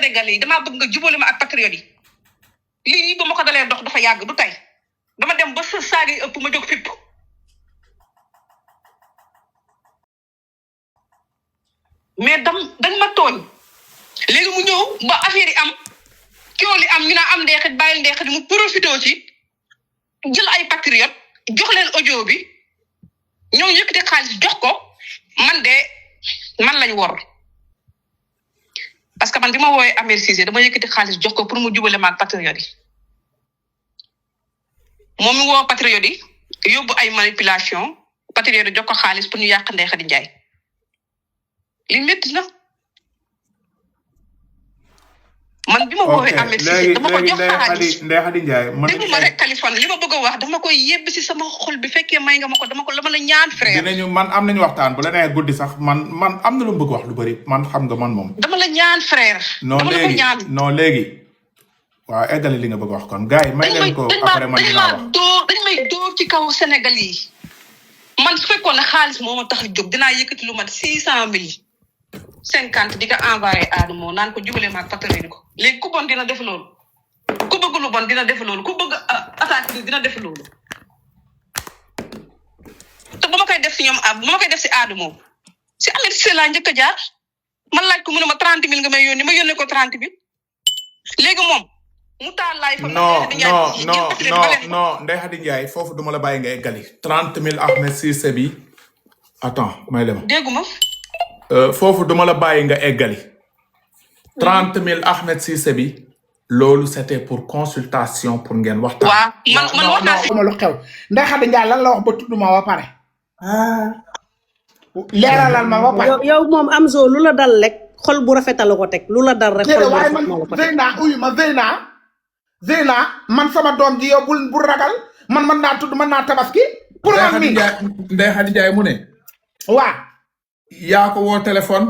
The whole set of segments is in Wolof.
Sénégalais yi damaa bëgg nga jubale ma ak patriote yi lii ba ma ko dalee dox dafa yàgg du tey dama dem ba sa saaga yi ëpp ma jóg fipp mais dañ ma tooñ léegi mu ñëw ba affaire yi am coow li am ñu naa am ndeexit bàyyil ndeexit mu profité ci jël ay patriote jox leen audio bi ñoo yëkkati xaalis jox ko man lañ wor parce que man bi ma woowee Amir Cissé dama yëkkati xaalis jox ko pour mu jubale maag patriote yi moom mi woo patriote yi yóbbu ay manipulation patriote yi jox ko xaalis pour ñu yàq Ndeye Khady Ndiaye li métti na man bi ma woowee Amir Cissé dama ko jox xaalis Ndeye Khady Ndiaye man déglu ma rek Kaliphone li ma bëgg a wax dama koy yebb si sama xol bi fekkee may nga ma ko dama la ñaan frère dinañu man am nañu waxtaan bu la neexee guddi sax man am na lu bëgg wax lu bari man xam nga man moom dama la ñaan frère dama la ko ñaan non léegi waaw eggali li nga bëgg wax kon gars yi may leen ko après man dinaa wax dañ may dóor ci kaw Sénégal yi man su fekkoon ne xaalis moo ma tax a jóg dinaa yëkkati lu mat 600,050 di ko envoyé Adamo naan ko jubale maag patriote ko léegi ku bon dina def loolu ku bëgg lu bon dina def loolu ku bëgg attaque dina def loolu te ba ma koy def si ñoom ba ma koy def si Adamo si Amir Cissé laa njëkk a jaar man laaj ko mu ne ma 30,000 nga may yónni ma yónnee ko 30,000 léegi moom mu taal laay fa non Ndeye Khady Ndiaye foofu duma la bàyyi nga eggali 30,000 Ahmed Cissé bi attends may dem dégguma foofu duma la bàyyi nga eggali 30,000 Ahmed Cissé bi loolu c'était pour consultation pour ngeen waxtaan. waaw man wax naa si lu xew Ndeye Khady Ndiaye lan la wax ba tudd ma ba pare. leeralal ma ba pare. yow moom Amzo lu la dal rek xol bu rafetal ko teg lu la dal rek. xol bu rafetal ko teg Zeyna uyu ma Zeyna man sama doom ji yow bul ragal man naa tudd man naa tabaski. pour man mi Ndeye Khady Ndiaye mu ne. waaw. yaa ko woo téléphone.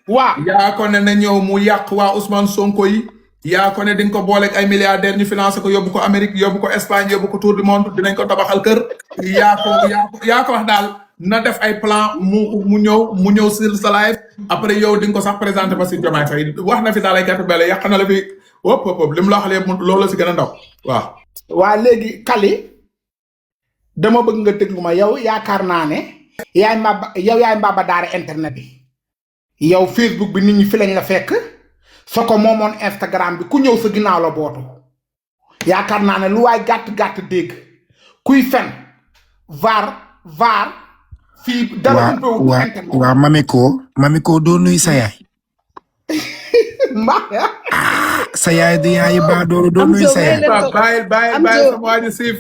waaw yaa ko ne na ñëw mu yàq waa Ousmane Sonko yi. yaa ko ne di nga ko booleeg ay milliardaires ñu financé ko yóbbu ko Amérique yóbbu ko Espagne yóbbu ko tour du monde dinañ ko tabaxal kër. yaa ko wax daal na def ay plan mu ñëw sur sa live après yow di nga ko sax présenté ba si Diomaye Faye wax na fi daal ay gerte bele yàq na la fi wop li mu la wax lépp loolu la si gën a ndaw waaw. waa léegi Kali dama bëgg nga déglu ma yow yaakaar naa ne. yaay mbaba daara internet bi. yow Facebook bi nit ñi fi lañ la fekk. soo ko moomoon Instagram bi ku ñëw sa ginnaaw la bootu yaakaar naa ne lu waay gàtt dégg kuy fen vaar fii dara umpewul internet waaw Mamiko doo nuy sa yaay sa yaay di yaayi baa doo nuy sa yaay bàyyil sama waa ji siif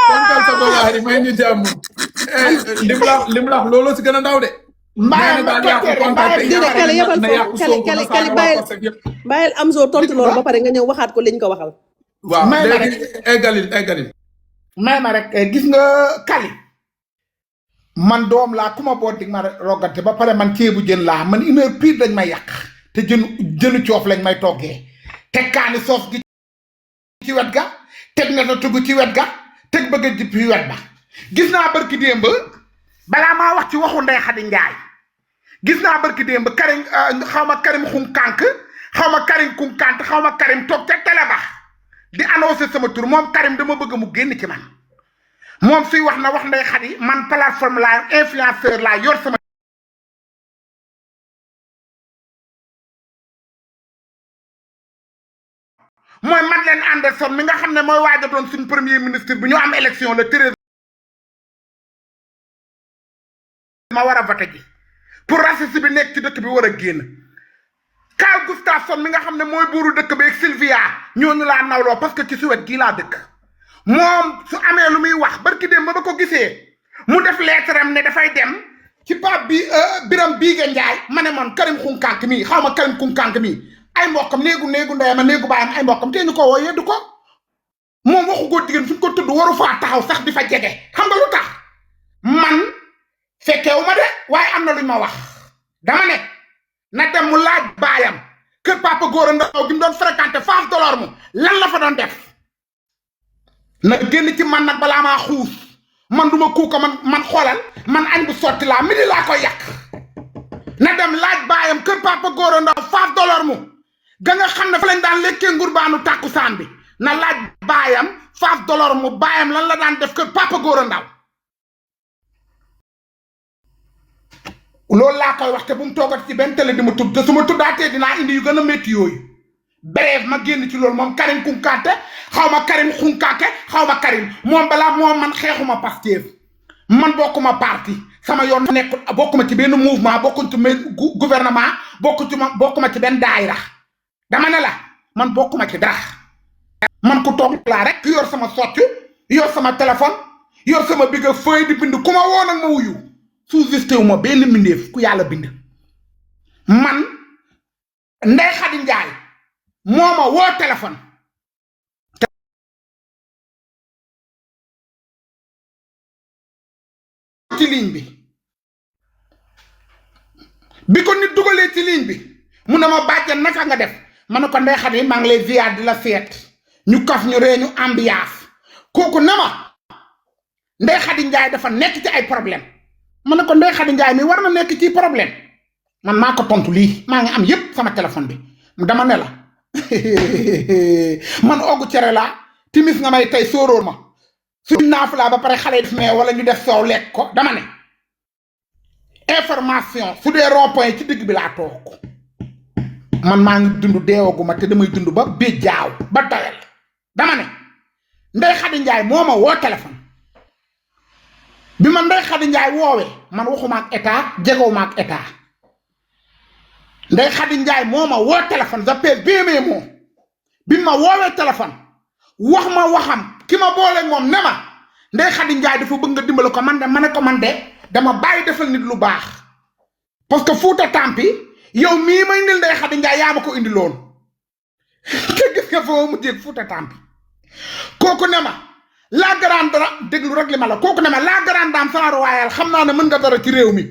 fonkal sa dollar yi may ñu jàmm lim la loolu si gën a ndaw de bàyyil Amzo tontu loolu ba pare nga ñëw waxaat ko liñ ko waxal. waaw léegi eggalil may ma rek gis nga Kali man doom laa ku ma boot dig ma rogante ba pare man ceebu jën laa man 1 heure pire dañ may yàq te jënu coof lañ may toggee teg kaani soos gi ci wet ga teg neta tugg ci wet ga teg bëgg a jip ci wet ba gis naa barki démb balaa maa wax ci waxu Ndeye Khady Ndiaye gis naa barki démb Karim xaw ma Karim Xunkànk xaw ma Karim Xunkànk xaw ma Karim toog ca télé ba di annoncé sama tur moom Karim dama bëgg mu génn ci man moom suy wax na wax Ndeye Khady man plateforme laa influenceur laa yor sama mooy Madeleine Anderson mi nga xam ne mooy waaj a doon suñu premier ministre bi ñu am élection le 13 ma war a voté ji pour racisme bi nekk ci dëkk bi war a génn Carl Gustafsson mi nga xam ne mooy buuru dëkk bi ak Sylvia ñooñu laa nawloo parce que ci suwet gii laa dëkk moom su amee lu muy wax barki dem ba ko gisee mu def lettre am ne dafay dem ci Pape bi Biram Biige Njaay ma ne man Karim Xunkànk mii xaw ma Karim Xunkànk mii ay mbokkam néegu ndeyam a néegu baayam ay mbokkam te ñu ko woo yeddu ko moom waxu góor jigéen suñ ko tudd waru faa taxaw sax di fa jege xam nga lu tax man fekkeewu ma de waaye am na luñ ma wax dama ne na dem mu laaj baayam kër papa góor a ndaw gi mu doon fréquenté $5 mu lan la fa doon def na génn ci man nag balaa maa xuus man du ma kuuka man xoolal man añ bu sotti laa midi laa koy yàq na dem laaj baayam kër Papa Gora Ndaw $5 mu ga nga xam ne fa lañ daan lekkee ngurbaanu tàkkusaan bi na laaj baayam $5 mu baayam lan la daan def kër Papa Gora Ndaw loolu laa koy wax te bu mu toogat ci benn télé di ma tudd te su ma tuddaatee dinaa indi yu gën a métti yooyu bref ma génn ci loolu moom Karim Kunkaate xaw ma Karim Xunkaake xaw ma Karim moom balaa moom man xeexuma Pastef man bokkuma parti sama yoon nekkul bokkuma ci benn mouvement bokkuma ci benn gouvernement bokkuma ci benn daayira dama ne la man bokkuma ci dara man ku toog laa rek yor sama soccu yor sama téléphone yor sama bigg a feuille di bind ku ma woon ak ma wuyu sous-esté wu ma benn mbindeef ku yàlla bind man Ndeye Khady Ndiaye moo ma woo téléphone ci ligne bi ko nit dugalee ci ligne bi mu ne ma bàjjan naka nga def ma ne ko Ndeye Khady maa ngi lay ziar di la seet ñu kaf ñu ree ñu ambiance kooku ne ma Ndeye Khady Ndiaye dafa nekk ci ay problème ma ne ko Ndeye Khady Ndiaye mi war na nekk ci problème man maa ko tontu lii maa ngi am yépp sama téléphone bi dama ne la man ogu cere laa timis nga may tey sóoróor ma suñ naaf laa ba pare xale def mais wala ñu def soow lekk ko dama ne information su dee rond-point ci digg bi laa toog man maa ngi dund deewaguma te damay dund ba béjjaaw ba doyal dama ne Ndeye Khady Ndiaye moo ma woo téléphone bi ma Ndeye Khady Ndiaye woowee man waxuma ak état jegewuma ak état Ndeye Khady Ndiaye moo ma woo téléphone j'appelle bien mes mots bi ma woowee téléphone wax ma waxam ki ma boole moom ne ma Ndeye Khady Ndiaye dafa bëgg nga dimbale ko man de ma ne ko man de dama bàyyi defal nit lu baax parce que Fouta Tampi yow mii may indil Ndeye Khady Ndiaye yaa ma ko indi loon te gis nga foo mujjee Fouta Tampi kooku ne ma la grande dame déglu rek li ma la kooku ne ma la grande dame sans royal xam naa ne mën nga dara ci réew mi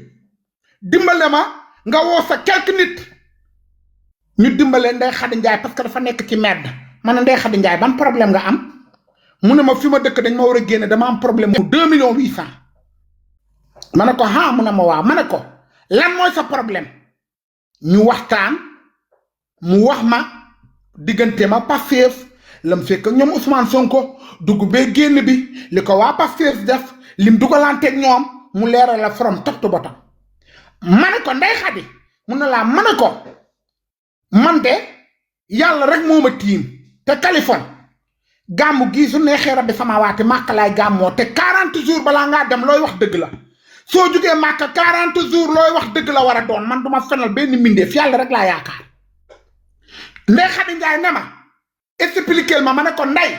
dimbale ma nga woo sa quelque nit ñu dimbale Ndeye Khady Ndiaye parce que dafa nekk ci merde ma ne Ndeye Khady Ndiaye ban problème nga am mu ne ma fi ma dëkk dañ ma war a génne dama am problème mu 2,8 millions ma ne ko ah mu ne ma waaw ma ne ko lan mooy sa problème ñu waxtaan mu wax ma diggante ma Pastef lam fekk ñoom Ousmane Sonko dugg bee génn bi li ko waa Pastef def lim dugalanteeg ñoom mu leeral la from top to bottom ma ne ko Ndeye Khady mu ne laa ma ne ko man de yàlla rek moo ma tiim te Californie gàmmu gii su neexee rabbi sama waati màkk laay gàmmoo te 40 jours balaa ngaa dem looy wax dëgg la soo jugee màkk 40 jours looy wax dëgg la war a doon man duma fenal benn mbindeef yàlla rek laa yaakaar Ndeye Khady Ndiaye ne ma expliquer ma ne ko Ndeye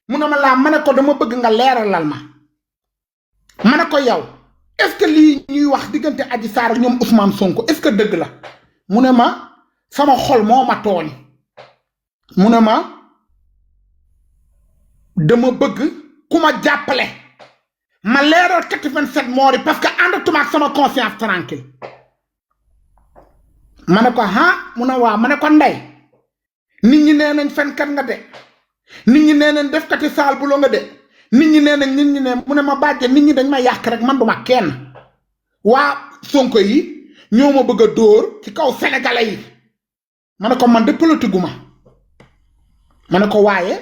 mu ne ma laa ma ne ko dama bëgg nga leeralal ma ne ko yow est-ce que lii ñuy wax diggante Adji Sarr ak ñoom Ousmane Sonko est-ce que dëgg la mu ne ma sama xol moo ma tooñ mu ne ma dama bëgg ku ma jàppale ma leeral 87 morts yi parce que àndatuma ak sama conscience tranquille ma ne ko ah mu ne waaw ma ne ko Ndeye nit ñi nee nañ fenkat nga de nit ñi nee nañ defkati saal bu lo nga de nit ñi nee nañ nit ñi ne mu ne ma bàjje nit ñi dañ ma yàq rek man duma kenn waa Sonko yi ñoo ma bëgg a dóor ci kaw sénégalais yi ma ne ko man de politique ma ne ko waaye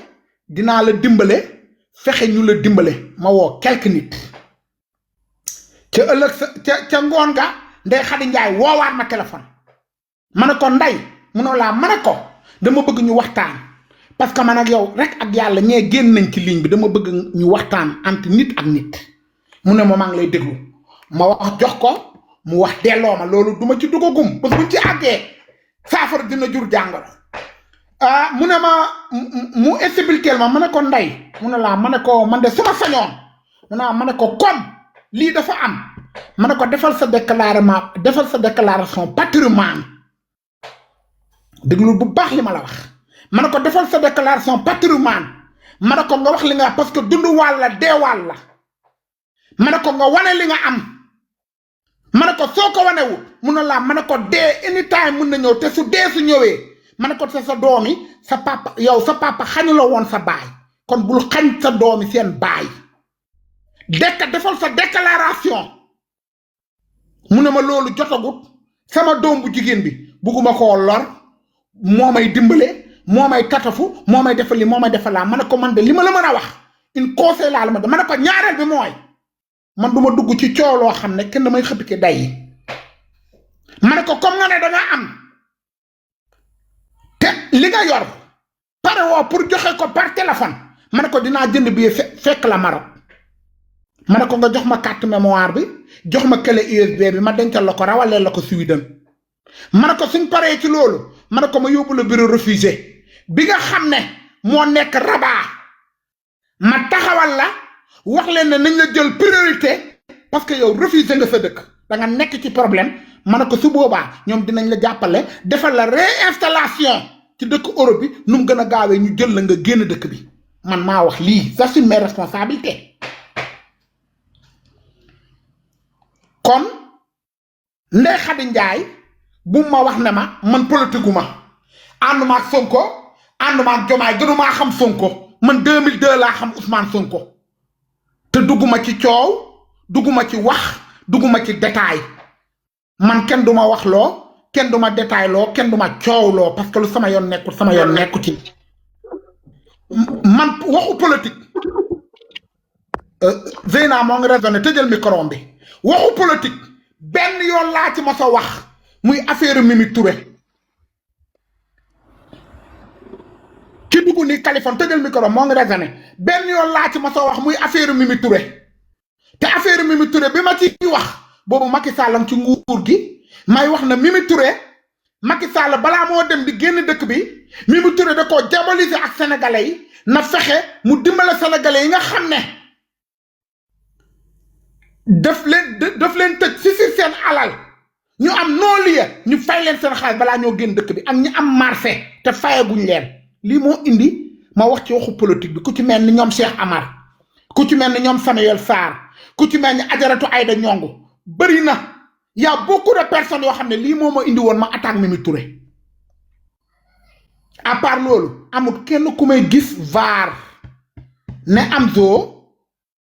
dinaa la dimbale fexe ñu la dimbale ma woo quelque nit ca ëllëg ca ngoon ga Ndeye Khady Ndiaye woowaat ma téléphone ma ne ko Ndeye mu ne laa ma ne ko dama bëgg ñu waxtaan parce que man ak yow rek ak yàlla ñee génn nañ ci ligne bi dama bëgg ñu waxtaan entre nit ak nit mu ne ma maa ngi lay déglu ma wax jox ko mu wax delloo ma loolu duma ci dugagum parce que buñ ci àggee saafara dina jur jàngoro mu ne ma mu expliquer ma ne ko Ndeye mu ne laa ma ne ko man de suma sañoon mu ne ma ne ko comme lii dafa am ma ne ko defal sa déclaration patrimoine déglu bu baax li ma la wax ma ne ko defal sa déclaration patrimoine ma ne ko nga wax li nga parce que dund wàll la dee wàll la ma ne ko nga wane li nga am ma ne ko soo ko wanewul mun na laa ma ne ko dee anytime mun na ñëw te su dee su ñëwee ma ne ko sa doomi sa papa yow sa papa xañu la woon sa baay kon bul xañ sa doomi seen baay defal sa déclaration mu ne ma loolu jotagut sama doom bu jigéen bi bugguma koo lor moo may dimbale moo may tatafu moo may defal li moo may defal laa ma ne ko man de li ma la mën a wax une conseil laa la ma ne ko ñaareel bi mooy man du ma dugg ci coow loo xam ne kenn damay xëppike day yi ma ne ko comme nga ne da nga am te li nga yor pare woo pour joxe ko par téléphone ma ne ko dinaa jënd bi fekk la Maroc ma ne ko nga jox ma carte mémoire bi jox ma clé USB bi ma dencal la ko rawaleel la ko Sweden ma ne ko suñ paree ci loolu ma ne ko ma yóbbu la bureau réfugié bi nga xam ne moo nekk Rabat ma taxawal la wax leen ne nañ la jël priorité parce que yow réfugié nga sa dëkk da nga nekk ci problème ma ne ko su boobaa ñoom dinañ la jàppale defal la réinstallation ci dëkk Europe bi nu mu gën a gaawee ñu jël la nga génn dëkk bi man maa wax lii j'assume mes responsabilités kon Ndeye Khady Ndiaye bu ma wax ne ma man politique gu ma ànduma ak Sonko ànduma ak Diomaye gënumaa xam Sonko man 2002 laa xam Ousmane Sonko te dugguma ci coow dugguma ci wax dugguma ci détail man kenn duma wax loo kenn duma détail loo kenn duma coow loo parce que lu sama yoon nekkul sama yoon nekku ci man waxu politique Zeyna moo ngi raisonné tëjal micro bi waxu politique benn yoon laa ci mos a wax muy affaire Mimi Touré ci dugg ni Kaliphone tëjal micro moo ngi raisonné benn yoon laa ci mos a wax muy affaire Mimi Touré te affaire Mimi Touré bi ma ci wax boobu Macky Sall ci nguur gi may wax na Mimi Touré Macky Sall balaa moo dem di génn dëkk bi Mimi Touré da koo diaboliser ak sénégalais yi na fexe mu dimbale sénégalais yi nga xam ne daf leen tëj si seen alal ñu am non-lieu ñu fay leen seen xaalis balaa ñoo génn dëkk bi ak ñu am marché te fayaguñ leen lii moo indi ma wax ci waxu politique bi ku ci mel ni ñoom Cheikh Amar ku ci mel ni ñoom Samuel Sarr ku ci mel ni Ajaratu Aïda Ndiongue bëri na y a beaucoup de personnes yoo xam ne lii moo ma indi woon ma attaque Mimi Touré à part loolu amul kenn ku may gis vaar ne Amzo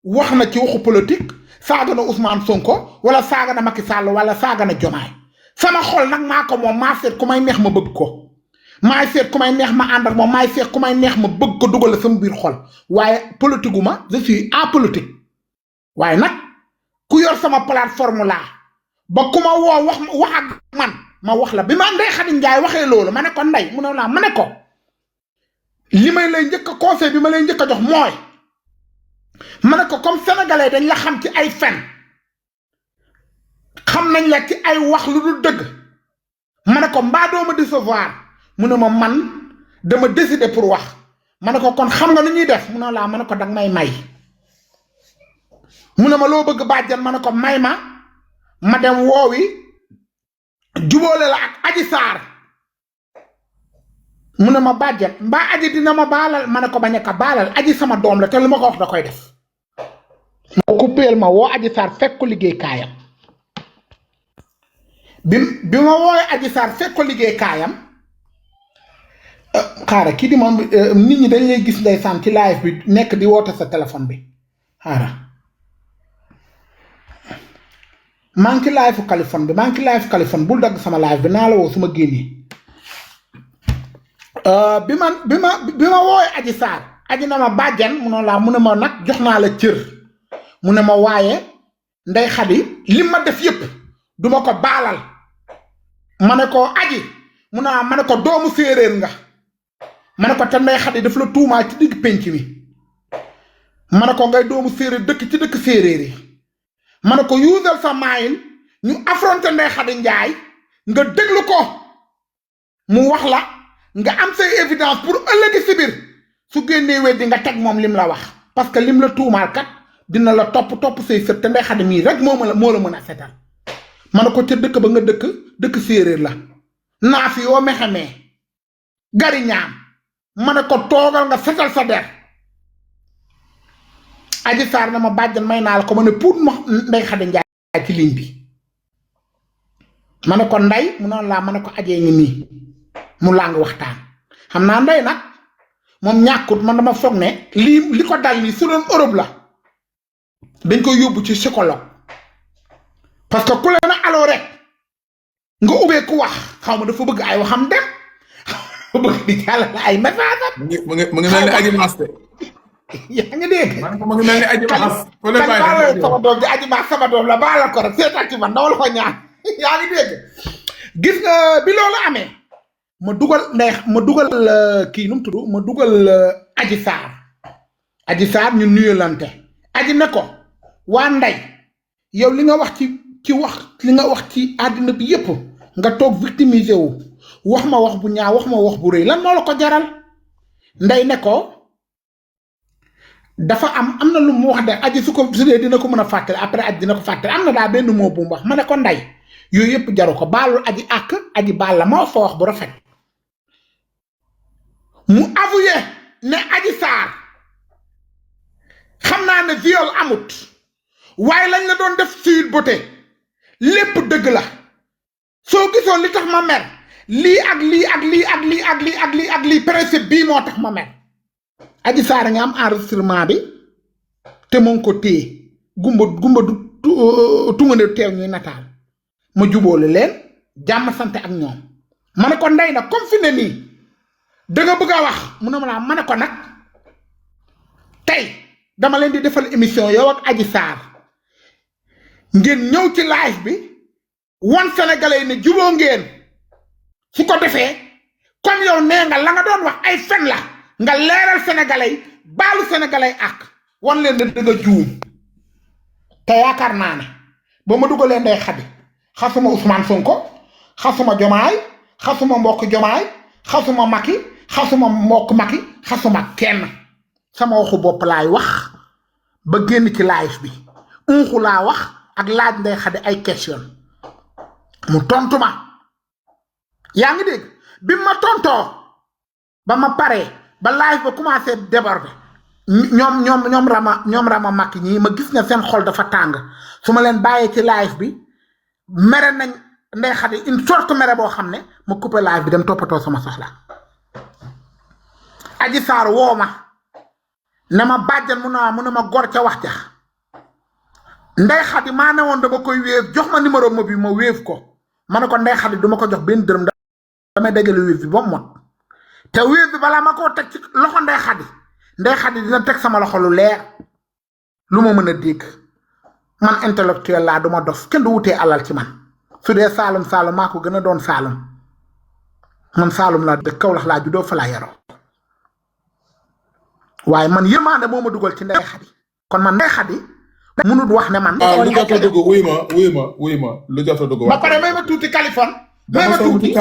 wax na ci waxu politique saaga na Ousmane Sonko wala saaga na Macky Sall wala saaga na Diomaye sama xol nag maa ko moom maa seet ku may neex ma bëgg ko maay seet ku may neex ma ànd ak moom maay seet ku may neex ma bëgg ko dugal la sama biir xol waaye politique gu ma je suis apolitique waaye nag ku yor sama plateforme laa ba ku ma woo wax ak man ma wax la bi ma Ndeye Khady Ndiaye waxee loolu ma ne ko Ndeye mu ne laa ma ne ko li may lay njëkk a conseil bi ma lay njëkk a jox mooy ma ne ko comme sénégalais dañ la xam ci ay fen xam nañ la ci ay wax lu dul dëgg ma ne ko mbaa doo ma décevoir mu ne ma man dama décider pour wax ma ne ko kon xam nga lu ñuy def mu ne laa ma ne ko danga may mu ne ma loo bëgg bàjjan ma ne ko may ma dem woowi jubóole la ak Adji Sarr mu ne ma bàjjan mbaa Adji dina ma baalal ma ne ko bañ a ko baalal Adji sama doom la te lu ma ko wax da koy def ma coupeel ma woo Adji Sarr fekk ko liggéey kaayam bi ma woowee Adji Sarr fekk ko liggéey kaayam xaaral kii di moom nit ñi dañ lay gis ndeysaan ci live bi nekk di woote sa téléphone bi xaaral maa ngi ci live Kaliphone bi maa ngi ci live Kaliphone bul dagg sama live bi naa la woo su ma génnee bi ma woowee Adji Sarr Adji na ma bàjjan mu ne laa mu ne ma nag jox naa la cër mu ne ma waaye Ndeye Khady li ma def yépp duma ko baalal ma ne ko Adji mu ne ma ne ko doomu séeréer nga ma ne ko te Ndeye Khady daf la tuumaa ci digg penc mi ma ne ko ngay doomu séeréer dëkk ci dëkk séeréer yi ma ne ko usal sa maayin ñu affronté Ndeye Khady Ndiaye nga déglu ko mu wax la nga am say évidence pour ëllëgi si biir su génnee weddi nga teg moom lim la wax parce que lim la tuumaal kat dina la topp say sët te Ndeye Khady mii rek moo la mën a setal ma ne ko ca dëkk ba nga dëkk séeréer la naa fi yoo mexemee gari ñaam ma ne ko toogal nga setal sa der Adji Sarr na ma bàjjan may naa la ko ma ne pour ma Ndeye Khady Ndiaye ci ligne bi ma ne ko Ndeye mu noonu laa ma ne ko ajee ngi nii mu laa ngi waxtaan xam naa Ndeye nag moom ñàkkut man dama foog ne li ko dal nii su doon Europe la dañ koy yóbbu ci psychologue parce que ku leen a aloo rek nga ubbee ku wax xaw ma dafa bëgg ay waxam dem bëgg di jàllale ay message am mu ngi mel ni aji mas de yaa ngi dégg man ko mu ngi mel ni aji mas fo le bay sama doom di aji mas sama doom la baala ko rek seetal ci man dawal ko ñaan yaa ngi dégg gis nga bi loolu amee ma dugal kii nu mu tudd ma dugal aji saar ñu nuyalante aji ne ko waa nday yow li nga wax li nga wax ci àddina bi yépp nga toog victimisé wu wax ma wax bu ñaaw wax ma wax bu rëy lan moo la ko jaral nday ne ko dafa am na lu mu wax de aji su dee dina ko mën a fàttali après aji dina ko fàttali am na daa benn moo bu mu wax ma ne ko nday yooyu yëpp jaru ko baalul aji àkk aji baal la ma fa wax bu rafet mu avoué ne aji saar xam naa ne viol amut waaye lañ la doon def Sweet Beauté lépp dëgg la soo gisoon li tax ma mer lii ak lii ak lii ak lii ak lii ak lii ak lii principe bii moo tax ma mer aji saar nga am enregistrement bi te mu ngi ko téye gumba du tungane teew ñuy nataal ma jubóole leen jàmm sante ak ñoom ma ne ko ndey nag comme fi ne nii da nga bëgg a wax mu ne ma ne ko nag tey dama leen di defal émission yow ak aji saar ngeen ñëw ci live bi wan sénégalais ne juboo ngeen su ko defee comme yow nee nga la nga doon wax ay fen la nga leeral sénégalais baalu sénégalais ak wan leen ne da nga juum te yaakaar naa ne ba ma dugalee Ndeye Khady xasuma Ousmane Sonko xasuma Jomaay xasuma mbokk Jomaay xasuma Macky xasuma mbokk Macky xasuma kenn sama waxu bopp laay wax ba génn ci live bi unxu laa wax ak laaj Ndeye Khady ay question mu tontu ma yaa ngi dégg bi ma tontoo ba ma paree ba live ba commencé déborder ñoom rama Macky ñii ma gis nga seen xol dafa tàng su ma leen bàyyee ci live bi mere nañ Ndeye Khady une sorte mere boo xam ne ma coupé live bi dem toppatoo sama soxla aji saar woo ma ne ma bàjjan mu ne ma gor ca wax ja Ndeye Khady maa ne woon dama koy wéef jox ma numéro mobile ma wéef ko ma ne ko Ndeye Khady duma ko jox benn dërëm damay dajale wéef bi ba mu mot te wéef bi balaa ma koo teg ci loxo Ndeye Khady dina teg sama loxo lu leer lu ma mën a dégg man intellectuel laa duma dof kenn du wutee alal ci man su dee Saalum maa ko gën a doon Saalum man Saalum laa dëkk Kawlax laa juddoo fa laa yaroo waaye man yërmande moo ma dugal ci Ndeye Khady kon man Ndeye Khady munut wax ne man. lu jot a dugg wuy ma lu jot a dugg. ba pare may ma tuuti Kaliphone. may ma tuuti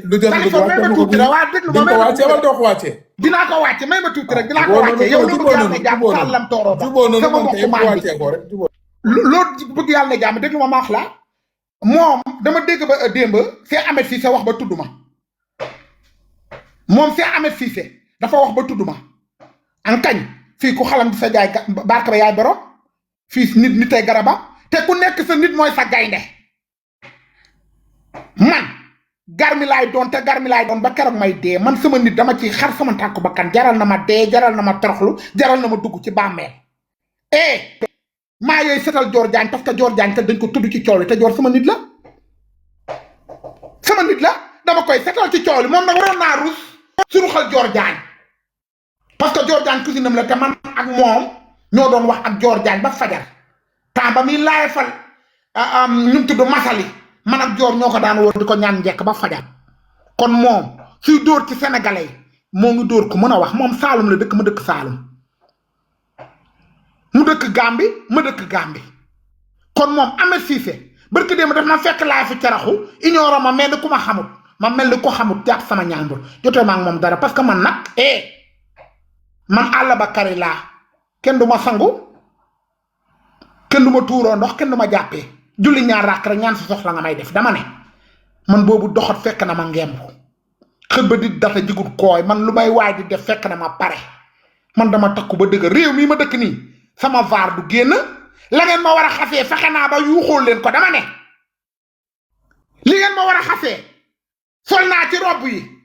lu jot a dugg Kaliphone may ma tuuti rek waa déglu ma may ma tuuti wala doo ko wàccee. dinaa ko wàcce may ma tuuti rek dinaa ko wàcce yow lu bëgg yàlla na jàmm sàllam tooroo ba sama mbokku maan bi loolu bëgg yàlla na jàmm déglu ma maax la moom dama dégg ba démb Cheikh Ahmed Cissé wax ba tudd ma moom Cheikh Ahmed Cissé dafa wax ba tudd ma an kañ fii ku xalam di sa jaay barke ba yaay borom fii nit ay garaba te ku nekk sa nit mooy sa gaynde man garmi laay doon te garmi laay doon ba keroog may dee man sama nit dama ci xar sama tànku bakkan jaral na ma dee jaral na ma toroxlu jaral na ma dugg ci bàmmeel maa yooyu setal Dior Diagne parce que Dior Diagne te dañ ko tudd ci coow li te Dior sama nit la dama koy setal ci coow li moom nag waroon naa rus suñu xal Dior Diagne parce que Dior Diagne cousinam la te man ak moom ñoo doon wax ak Dior Diagne ba fajar temps ba muy laay fal ñu tudd masali man ak Dior ñoo ko daan woo di ko ñaan njekk ba fajar kon moom suy dóor ci sénégalais yi moo ngi dóor ko mën a wax moom Saalum la dëkk ma dëkk Saalum mu dëkk Gambi ma dëkk Gambi kon moom Ahmed Cissé barke démb daf ma fekk laa fi caraxu ignoré ma mel ni ku ma xamut ma mel ni ko xamut jàpp sama ñaambur jotee ma ak moom dara parce que man nag man àll ba kari laa kenn du ma sangu kenn du ma tuuroo ndox kenn du ma jàppee julli ñaar ràkk rek ñaan si soxla nga may def dama ne man boobu doxat fekk na ma ngemb xët ba di data jigut kooy man lu may waay di def fekk na ma pare man dama takku ba dëgg réew mii ma dëkk nii sama vaar du génn la ngeen ma war a xasee fexe naa ba yuuxóol leen ko dama ne li ngeen ma war a xasee sol naa ci robb yi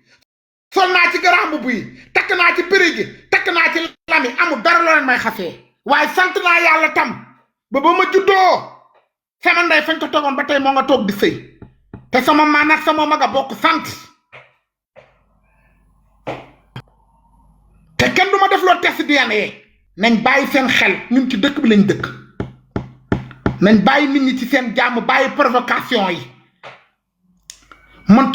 sol naa ci garamb bu yi takk naa ci péri gi takk naa ci lami amul dara loo leen may xasee waaye sant naa yàlla tam ba ma juddoo sama ndey fañ ko tegoon ba tey moo nga toog di sëy te sama maan ak sama maga bokk sant te kenn du ma def loo test DNA nañ bàyyi seen xel ñun ci dëkk bi lañ dëkk nañ bàyyi nit ñi ci seen jàmm bàyyi provocation yi man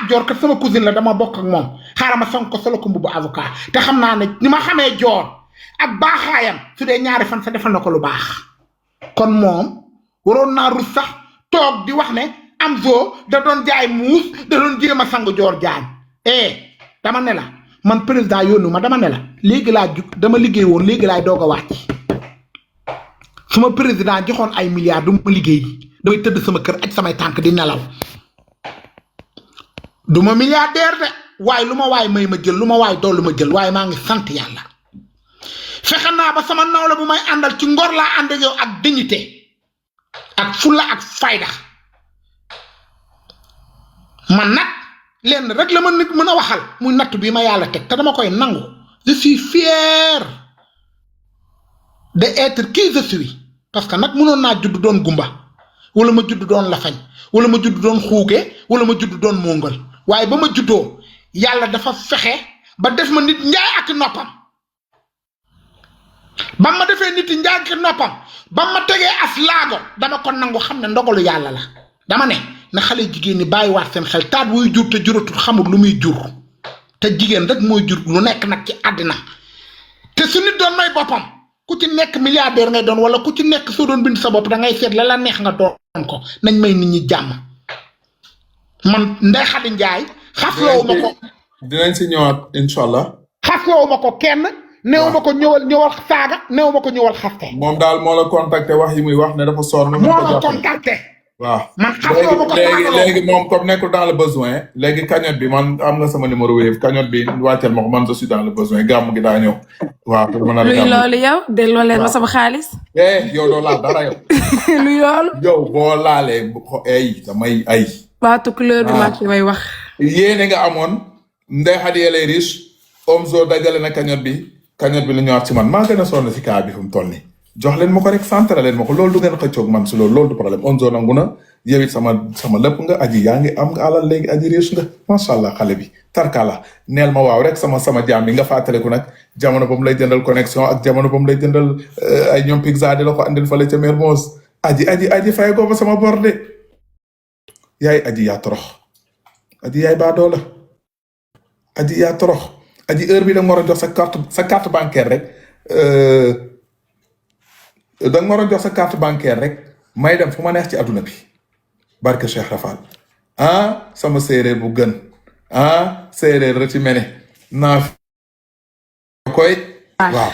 joor kat sama cousine la dama bokk ak moom xaaral ma sonk ko solo ko mbubu avocat te xam naa ne ni ma xamee joor ak baaxaayam su dee ñaari fan sa defal na ko lu baax kon moom waroon naa rus sax toog di wax ne Amzo da doon jaay muus da doon jéem a sang joor jaañ dama ne la man président yónnu ma dama ne la léegi laa jug dama liggéey woon léegi laay doog a wàcc su ma président joxoon ay milliards du ma liggéey damay tëdd sama kër aj samay tànk di nelaw du ma milliardaire de waaye lu ma waay may ma jël lu ma waay dollu ma jël waaye maa ngi sant yàlla fexe naa ba sama nawle bu may àndal ci ngor laa ànd ak yow ak dignité ak fulla ak fayda man nag lenn rek la ma nit mën a waxal muy natt bi ma yàlla teg te dama koy nangu je suis fier de être qui je suis parce que nag mënoon naa judd doon gumba wala ma judd doon lafañ wala ma judd doon xuuge wala ma judd doon mongal waaye ba ma juddoo yàlla dafa fexe ba def ma nit njaay ak noppam ba ma defee nit njaay ak noppam ba ma tegee as laago dama ko nangu xam ne ndogalu yàlla la dama ne na xale jigéen ñi bàyyiwaat seen xel taat wuy jur te juratul xamul lu muy jur te jigéen rek mooy jur lu nekk nag ci àddina te su nit doon may boppam ku ci nekk milliardaire ngay doon wala ku ci nekk soo doon bind sa bopp da ngay seet la neex nga doon ko nañ may nit ñi jàmm man Ndeye Khady Ndiaye xasloowu ma ko dinañ si ñëwaat incha allah xasloowu ma ko kenn néew ma ko ñëwal saaga néew ma ko ñëwal xaste moom daal moo la contacté wax yi muy wax ne dafa sonn moo ma contacté waaw man xasloowu ma ko léegi moom comme nekkul dans le besoin léegi cagnotte bi man am nga sama numéro wéef cagnotte bi wàcceel ma ko man je suis dans le besoin gàmm gi daa ñëw waaw pour mën a luy loolu yow delloo leen ma sama xaalis yow doo laal dara yow luy loolu yow boo laalee damay ay baatu couleur bi mag may wax yéene nga amoon Ndeye Khady lay riche Omzo dajale na cagnotte bi lu ñëwaat ci man maa gën a sonn si kaa bi fu mu toll nii jox leen ma ko rek centre leen ma ko loolu du ngeen xëccoog man si loolu du problème Omzo nangu na yow it sama lépp nga aji yaa ngi am nga alal léegi aji riche nga macha allah xale bi tarkala neel ma waaw rek sama jaam bi nga fàttaliku nag jamono ba mu lay jëndal connexion ak jamono ba mu lay jëndal ay ñoom pizza di la ko andil fale ca Mermoz aji fay ko ba sama bor de yaay aji yaa torox aji yaay baadoo la aji yaa torox aji heure bi da nga war a jox sa carte bancaire rek da nga war a jox sa carte bancaire rek may dem fu ma neex ci adduna bi barke Cheikh Rafal sama séeréer bu gën séeréer ra ci mene naa koy waaw